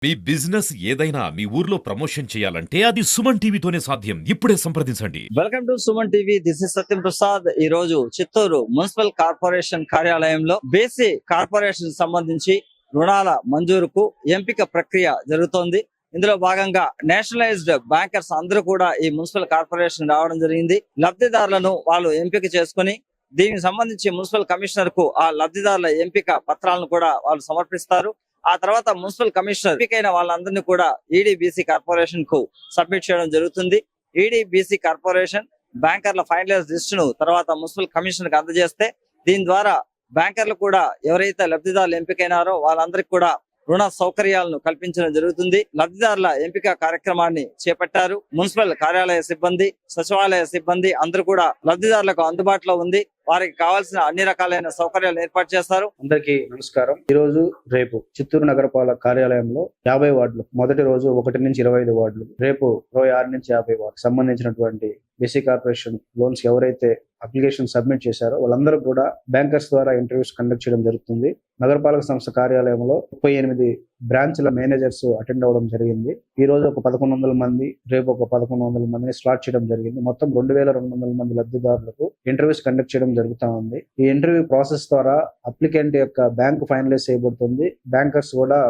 మీ business ఏదైనా మీ ఊర్లో promotion చేయాలంటే అది సుమన్ టీవీతోనే సాధ్యం. ఇప్పుడే సంప్రదించండి. Welcome to Suman TV. This is Satyam Prasad. ఈ రోజు చిత్తూరు మున్సిపల్ కార్పొరేషన్ కార్యాలయంలో బీసీ కార్పొరేషన్ సంబంధించి రుణాల మంజూరుకు ఎంపిక ప్రక్రియ జరుగుతోంది. ఇందులో భాగంగా నేషనలైజ్డ్ బ్యాంకర్స్ అందరూ కూడా ఈ మున్సిపల్ కార్పొరేషన్ రావడం జరిగింది. లబ్ధిదారులను వాళ్ళు ఎంపిక చేసుకుని దీనికి సంబంధించి మున్సిపల్ కమిషనర్ కు ఆ లబ్ధిదారుల ఎంపిక పత్రాలను కూడా వాళ్ళు సమర్పిస్తారు. ఆ తర్వాత మున్సిపల్ కమిషనర్ ఎంపికైన వాళ్ళందరినీ కూడా ఈడీబీసీ కార్పొరేషన్ కు సబ్మిట్ చేయడం జరుగుతుంది. ఈడీబీసీ కార్పొరేషన్ బ్యాంకర్ల ఫైనలైజ్ లిస్ట్ ను తర్వాత మున్సిపల్ కమిషనర్ కి అందజేస్తే దీని ద్వారా బ్యాంకర్లు కూడా ఎవరైతే లబ్ధిదారులు ఎంపికైనారో వాళ్ళందరికీ కూడా రుణ సౌకర్యాలను కల్పించడం జరుగుతుంది. లబ్ధిదారుల ఎంపిక కార్యక్రమాన్ని చేపట్టారు. మున్సిపల్ కార్యాలయ సిబ్బంది, సచివాలయ సిబ్బంది అందరూ కూడా లబ్ధిదారులకు అందుబాటులో ఉంది. వారికి కావాల్సిన అన్ని రకాలైన సౌకర్యాలు ఏర్పాటు చేస్తారు. అందరికీ నమస్కారం. ఈ రోజు రేపు చిత్తూరు నగరపాలక కార్యాలయంలో 50 వార్డులు, మొదటి రోజు 1 నుంచి 25 వార్డులు, రేపు 26 నుంచి 50 వార్డు సంబంధించినటువంటి బీసీ కార్పొరేషన్ లోన్స్ ఎవరైతే అప్లికేషన్ సబ్మిట్ చేశారో వాళ్ళందరూ కూడా బ్యాంకర్స్ ద్వారా ఇంటర్వ్యూస్ కండక్ట్ చేయడం జరుగుతుంది. నగరపాలక సంస్థ కార్యాలయంలో 38 బ్రాంచ్ల మేనేజర్స్ అటెండ్ అవ్వడం జరిగింది. ఈ రోజు ఒక 1100 మంది, రేపు ఒక 1100 మందిని స్లాట్ చేయడం జరిగింది. మొత్తం 2200 మంది లబ్ధిదారులకు ఇంటర్వ్యూస్ కండక్ట్ చేయడం జరుగుతూ ఉంది. ఈ ఇంటర్వ్యూ ప్రాసెస్ ద్వారా అప్లికెంట్ యొక్క బ్యాంక్ ఫైనలైజ్ చేయబడుతుంది. బ్యాంకర్స్ కూడా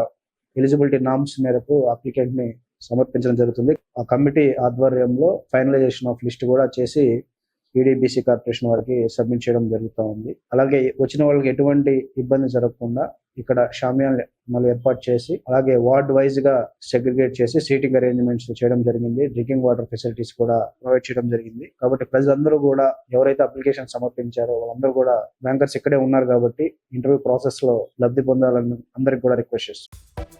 ఎలిజిబిలిటీ నామ్స్ మేరకు అప్లికెంట్ ని సమర్పించడం జరుగుతుంది. ఆ కమిటీ ఆధ్వర్యంలో ఫైనలైజేషన్ ఆఫ్ లిస్ట్ కూడా చేసి ఈడీబీసీ కార్పొరేషన్ వారికి సబ్మిట్ చేయడం జరుగుతూ ఉంది. అలాగే వచ్చిన వాళ్ళకి ఎటువంటి ఇబ్బంది జరగకుండా ఇక్కడ షామియానాలు ఏర్పాటు చేసి, అలాగే వార్డ్ వైజ్ గా సెగ్రిగేట్ చేసి సీటింగ్ అరేంజ్మెంట్స్ చేయడం జరిగింది. డ్రింకింగ్ వాటర్ ఫెసిలిటీస్ కూడా ప్రొవైడ్ చేయడం జరిగింది. కాబట్టి ప్రజలందరూ కూడా ఎవరైతే అప్లికేషన్ సమర్పించారో వాళ్ళందరూ కూడా బ్యాంకర్స్ ఇక్కడే ఉన్నారు కాబట్టి ఇంటర్వ్యూ ప్రాసెస్ లో లబ్ధి పొందాలని అందరికి కూడా రిక్వెస్ట్ చేస్తారు.